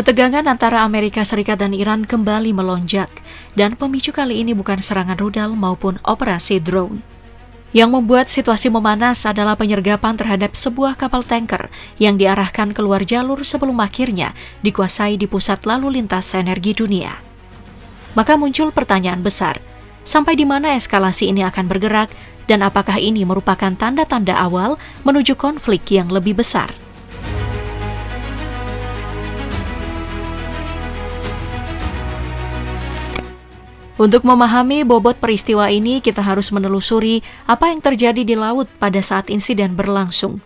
Ketegangan antara Amerika Serikat dan Iran kembali melonjak, dan pemicu kali ini bukan serangan rudal maupun operasi drone. Yang membuat situasi memanas adalah penyergapan terhadap sebuah kapal tanker yang diarahkan keluar jalur sebelum akhirnya dikuasai di pusat lalu lintas energi dunia. Maka muncul pertanyaan besar, sampai di mana eskalasi ini akan bergerak, dan apakah ini merupakan tanda-tanda awal menuju konflik yang lebih besar? Untuk memahami bobot peristiwa ini, kita harus menelusuri apa yang terjadi di laut pada saat insiden berlangsung.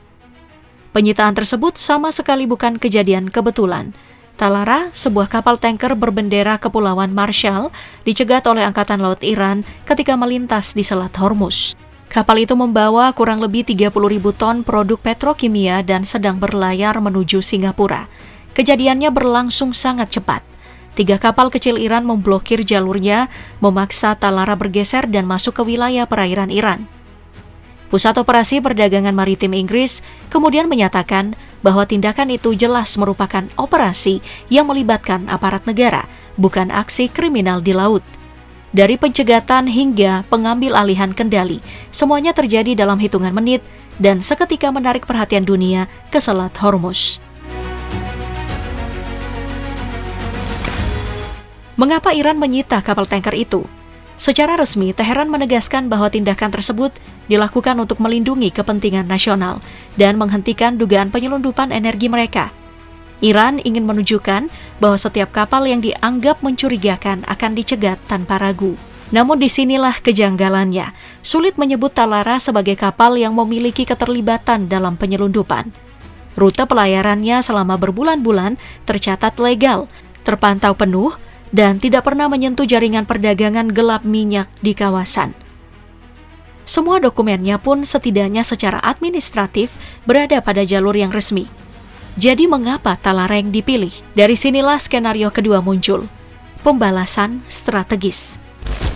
Penyitaan tersebut sama sekali bukan kejadian kebetulan. Talara, sebuah kapal tanker berbendera Kepulauan Marshall, dicegat oleh Angkatan Laut Iran ketika melintas di Selat Hormuz. Kapal itu membawa kurang lebih 30.000 ton produk petrokimia dan sedang berlayar menuju Singapura. Kejadiannya berlangsung sangat cepat. 3 kapal kecil Iran memblokir jalurnya, memaksa Talara bergeser dan masuk ke wilayah perairan Iran. Pusat Operasi Perdagangan Maritim Inggris kemudian menyatakan bahwa tindakan itu jelas merupakan operasi yang melibatkan aparat negara, bukan aksi kriminal di laut. Dari pencegatan hingga pengambil alihan kendali, semuanya terjadi dalam hitungan menit dan seketika menarik perhatian dunia ke Selat Hormuz. Mengapa Iran menyita kapal tanker itu? Secara resmi, Teheran menegaskan bahwa tindakan tersebut dilakukan untuk melindungi kepentingan nasional dan menghentikan dugaan penyelundupan energi mereka. Iran ingin menunjukkan bahwa setiap kapal yang dianggap mencurigakan akan dicegat tanpa ragu. Namun disinilah kejanggalannya, sulit menyebut Talara sebagai kapal yang memiliki keterlibatan dalam penyelundupan. Rute pelayarannya selama berbulan-bulan tercatat legal, terpantau penuh, dan tidak pernah menyentuh jaringan perdagangan gelap minyak di kawasan. Semua dokumennya pun setidaknya secara administratif berada pada jalur yang resmi. Jadi mengapa Talara yang dipilih? Dari sinilah skenario kedua muncul, pembalasan strategis.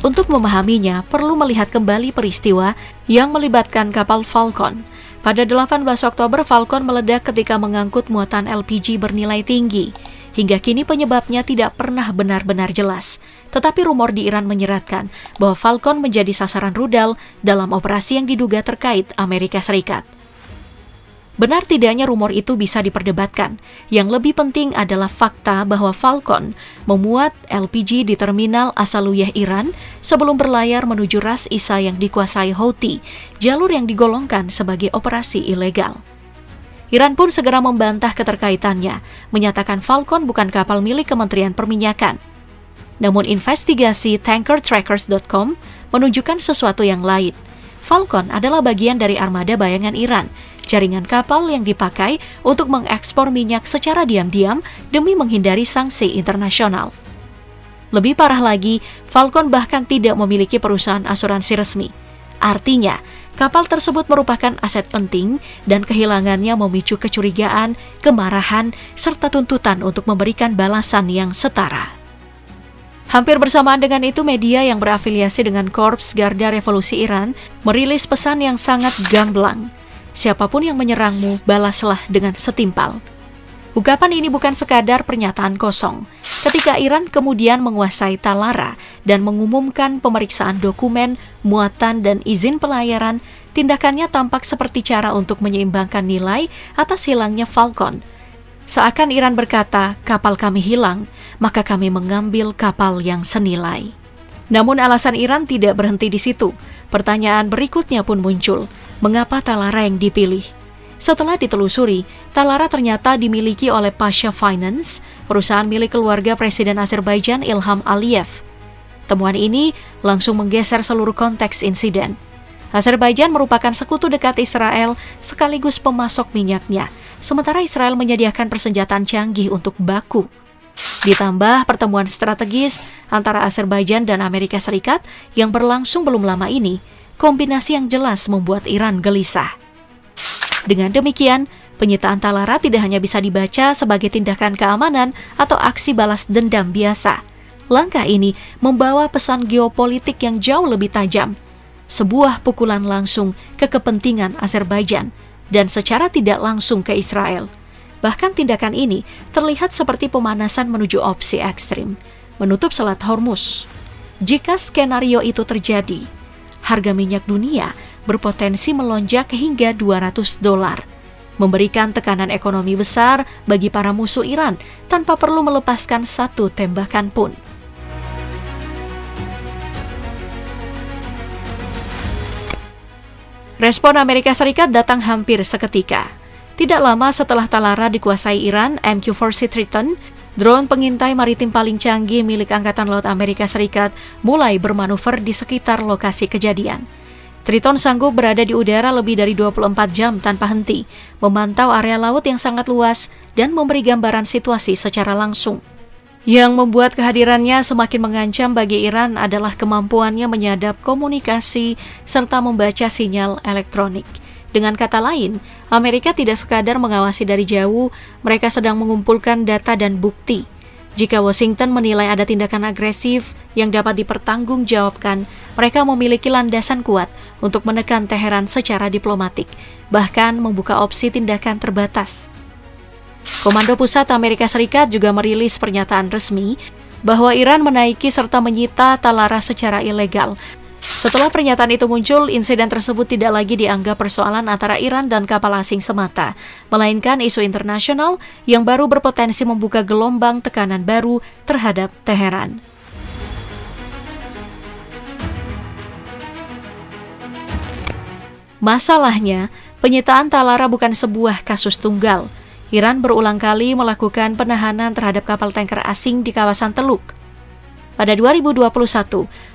Untuk memahaminya, perlu melihat kembali peristiwa yang melibatkan kapal Falcon. Pada 18 Oktober, Falcon meledak ketika mengangkut muatan LPG bernilai tinggi. Hingga kini penyebabnya tidak pernah benar-benar jelas. Tetapi rumor di Iran menyeratkan bahwa Falcon menjadi sasaran rudal dalam operasi yang diduga terkait Amerika Serikat. Benar tidaknya rumor itu bisa diperdebatkan. Yang lebih penting adalah fakta bahwa Falcon memuat LPG di terminal Asaluyeh Iran sebelum berlayar menuju Ras Isa yang dikuasai Houthi, jalur yang digolongkan sebagai operasi ilegal. Iran pun segera membantah keterkaitannya, menyatakan Falcon bukan kapal milik Kementerian Perminyakan. Namun investigasi tankertrackers.com menunjukkan sesuatu yang lain. Falcon adalah bagian dari armada bayangan Iran, jaringan kapal yang dipakai untuk mengekspor minyak secara diam-diam demi menghindari sanksi internasional. Lebih parah lagi, Falcon bahkan tidak memiliki perusahaan asuransi resmi. Artinya, kapal tersebut merupakan aset penting dan kehilangannya memicu kecurigaan, kemarahan, serta tuntutan untuk memberikan balasan yang setara. Hampir bersamaan dengan itu, media yang berafiliasi dengan Korps Garda Revolusi Iran merilis pesan yang sangat gamblang. Siapapun yang menyerangmu, balaslah dengan setimpal. Ungkapan ini bukan sekadar pernyataan kosong. Ketika Iran kemudian menguasai Talara dan mengumumkan pemeriksaan dokumen, muatan, dan izin pelayaran, tindakannya tampak seperti cara untuk menyeimbangkan nilai atas hilangnya Falcon. Seakan Iran berkata, kapal kami hilang, maka kami mengambil kapal yang senilai. Namun alasan Iran tidak berhenti di situ. Pertanyaan berikutnya pun muncul, mengapa Talara yang dipilih? Setelah ditelusuri, Talara ternyata dimiliki oleh Pasha Finance, perusahaan milik keluarga Presiden Azerbaijan Ilham Aliyev. Temuan ini langsung menggeser seluruh konteks insiden. Azerbaijan merupakan sekutu dekat Israel sekaligus pemasok minyaknya, sementara Israel menyediakan persenjataan canggih untuk Baku. Ditambah pertemuan strategis antara Azerbaijan dan Amerika Serikat yang berlangsung belum lama ini, kombinasi yang jelas membuat Iran gelisah. Dengan demikian, penyitaan Talara tidak hanya bisa dibaca sebagai tindakan keamanan atau aksi balas dendam biasa. Langkah ini membawa pesan geopolitik yang jauh lebih tajam. Sebuah pukulan langsung ke kepentingan Azerbaijan dan secara tidak langsung ke Israel. Bahkan tindakan ini terlihat seperti pemanasan menuju opsi ekstrim, menutup Selat Hormuz. Jika skenario itu terjadi, harga minyak dunia berpotensi melonjak hingga $200, memberikan tekanan ekonomi besar bagi para musuh Iran tanpa perlu melepaskan satu tembakan pun. Respon Amerika Serikat datang hampir seketika. Tidak lama setelah Talara dikuasai Iran, MQ-4C Triton, drone pengintai maritim paling canggih milik Angkatan Laut Amerika Serikat, mulai bermanuver di sekitar lokasi kejadian. Triton sanggup berada di udara lebih dari 24 jam tanpa henti, memantau area laut yang sangat luas dan memberi gambaran situasi secara langsung. Yang membuat kehadirannya semakin mengancam bagi Iran adalah kemampuannya menyadap komunikasi serta membaca sinyal elektronik. Dengan kata lain, Amerika tidak sekadar mengawasi dari jauh, mereka sedang mengumpulkan data dan bukti. Jika Washington menilai ada tindakan agresif yang dapat dipertanggungjawabkan, mereka memiliki landasan kuat untuk menekan Teheran secara diplomatik, bahkan membuka opsi tindakan terbatas. Komando Pusat Amerika Serikat juga merilis pernyataan resmi bahwa Iran menaiki serta menyita Talara secara ilegal. Setelah pernyataan itu muncul, insiden tersebut tidak lagi dianggap persoalan antara Iran dan kapal asing semata, melainkan isu internasional yang baru berpotensi membuka gelombang tekanan baru terhadap Teheran. Masalahnya, penyitaan Talara bukan sebuah kasus tunggal. Iran berulang kali melakukan penahanan terhadap kapal tanker asing di kawasan Teluk. Pada 2021,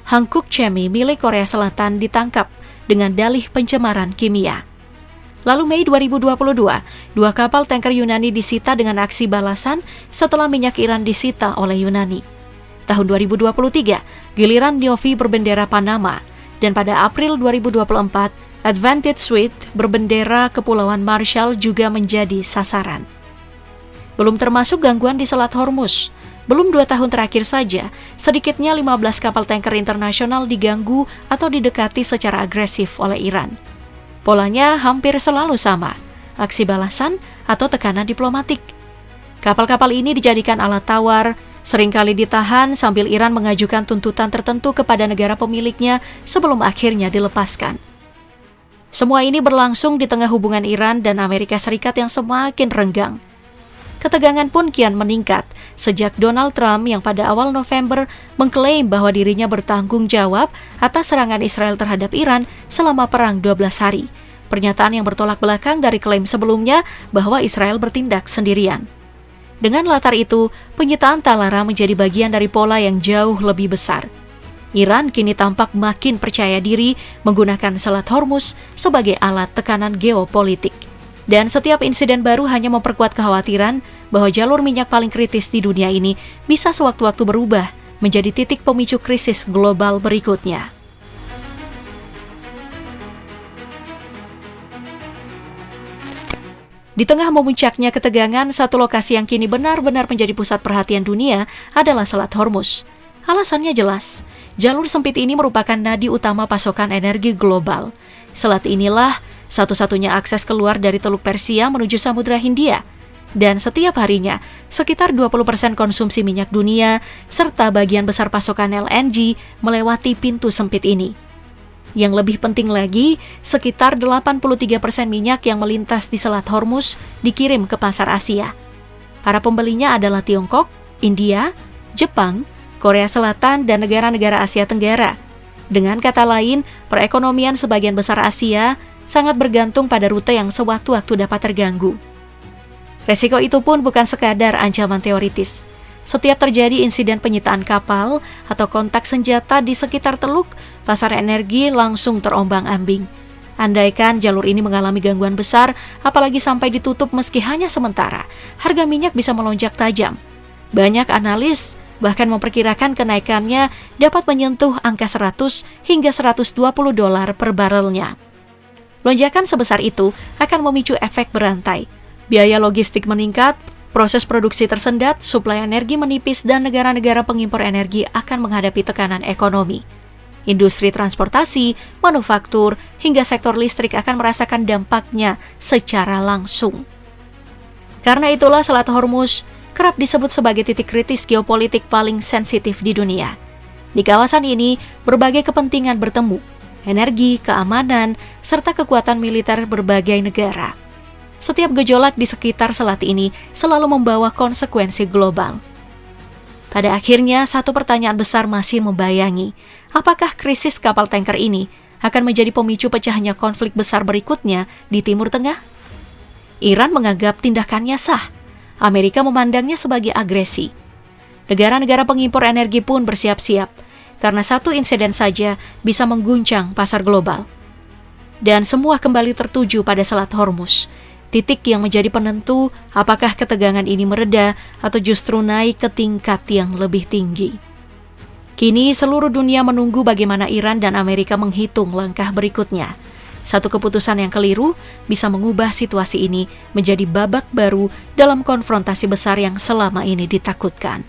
Hankook Chemi milik Korea Selatan ditangkap dengan dalih pencemaran kimia. Lalu Mei 2022, dua kapal tanker Yunani disita dengan aksi balasan setelah minyak Iran disita oleh Yunani. Tahun 2023, giliran Novi berbendera Panama, dan pada April 2024, Advantage Suite berbendera Kepulauan Marshall juga menjadi sasaran. Belum termasuk gangguan di Selat Hormuz. Belum 2 tahun terakhir saja, sedikitnya 15 kapal tanker internasional diganggu atau didekati secara agresif oleh Iran. Polanya hampir selalu sama, aksi balasan atau tekanan diplomatik. Kapal-kapal ini dijadikan alat tawar, seringkali ditahan sambil Iran mengajukan tuntutan tertentu kepada negara pemiliknya sebelum akhirnya dilepaskan. Semua ini berlangsung di tengah hubungan Iran dan Amerika Serikat yang semakin renggang. Ketegangan pun kian meningkat sejak Donald Trump yang pada awal November mengklaim bahwa dirinya bertanggung jawab atas serangan Israel terhadap Iran selama perang 12 hari. Pernyataan yang bertolak belakang dari klaim sebelumnya bahwa Israel bertindak sendirian. Dengan latar itu, penyitaan Talara menjadi bagian dari pola yang jauh lebih besar. Iran kini tampak makin percaya diri menggunakan Selat Hormuz sebagai alat tekanan geopolitik. Dan setiap insiden baru hanya memperkuat kekhawatiran bahwa jalur minyak paling kritis di dunia ini bisa sewaktu-waktu berubah menjadi titik pemicu krisis global berikutnya. Di tengah memuncaknya ketegangan, satu lokasi yang kini benar-benar menjadi pusat perhatian dunia adalah Selat Hormuz. Alasannya jelas, jalur sempit ini merupakan nadi utama pasokan energi global. Selat inilah satu-satunya akses keluar dari Teluk Persia menuju Samudra Hindia. Dan setiap harinya, sekitar 20% konsumsi minyak dunia, serta bagian besar pasokan LNG melewati pintu sempit ini. Yang lebih penting lagi, sekitar 83% minyak yang melintas di Selat Hormuz dikirim ke pasar Asia. Para pembelinya adalah Tiongkok, India, Jepang, Korea Selatan, dan negara-negara Asia Tenggara. Dengan kata lain, perekonomian sebagian besar Asia sangat bergantung pada rute yang sewaktu-waktu dapat terganggu. Resiko itu pun bukan sekadar ancaman teoritis. Setiap terjadi insiden penyitaan kapal atau kontak senjata di sekitar Teluk, pasar energi langsung terombang-ambing. Andaikan jalur ini mengalami gangguan besar, apalagi sampai ditutup meski hanya sementara, harga minyak bisa melonjak tajam. Banyak analis bahkan memperkirakan kenaikannya dapat menyentuh angka 100 hingga $120 per barelnya. Lonjakan sebesar itu akan memicu efek berantai. Biaya logistik meningkat, proses produksi tersendat, suplai energi menipis, dan negara-negara pengimpor energi akan menghadapi tekanan ekonomi. Industri transportasi, manufaktur, hingga sektor listrik akan merasakan dampaknya secara langsung. Karena itulah Selat Hormuz kerap disebut sebagai titik kritis geopolitik paling sensitif di dunia. Di kawasan ini, berbagai kepentingan bertemu, energi, keamanan, serta kekuatan militer berbagai negara. Setiap gejolak di sekitar selat ini selalu membawa konsekuensi global. Pada akhirnya, satu pertanyaan besar masih membayangi, apakah krisis kapal tanker ini akan menjadi pemicu pecahnya konflik besar berikutnya di Timur Tengah? Iran menganggap tindakannya sah. Amerika memandangnya sebagai agresi. Negara-negara pengimpor energi pun bersiap-siap, karena satu insiden saja bisa mengguncang pasar global. Dan semua kembali tertuju pada Selat Hormuz, titik yang menjadi penentu apakah ketegangan ini mereda atau justru naik ke tingkat yang lebih tinggi. Kini seluruh dunia menunggu bagaimana Iran dan Amerika menghitung langkah berikutnya. Satu keputusan yang keliru bisa mengubah situasi ini menjadi babak baru dalam konfrontasi besar yang selama ini ditakutkan.